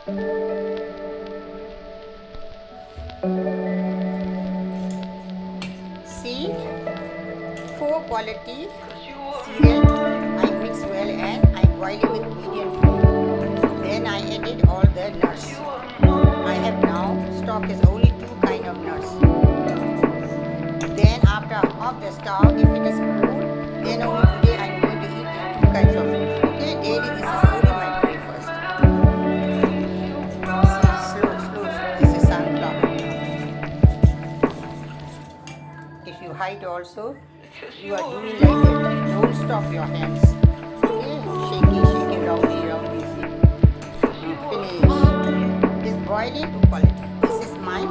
See, 4 quality cereal I mix well and I boil it with medium flame. Then I added all the nuts. I have now stock is only 2 kind of nuts. Then after off the stove, if it is cool, then only today I am going to eat these 2 kinds of foods. Okay, daily this is only my breakfast. Slow. This is sunflower. If you hide also, you are doing like that. Don't stop your hands. Okay, shaking, roundy. Finish. This boiling 2 quality. This is my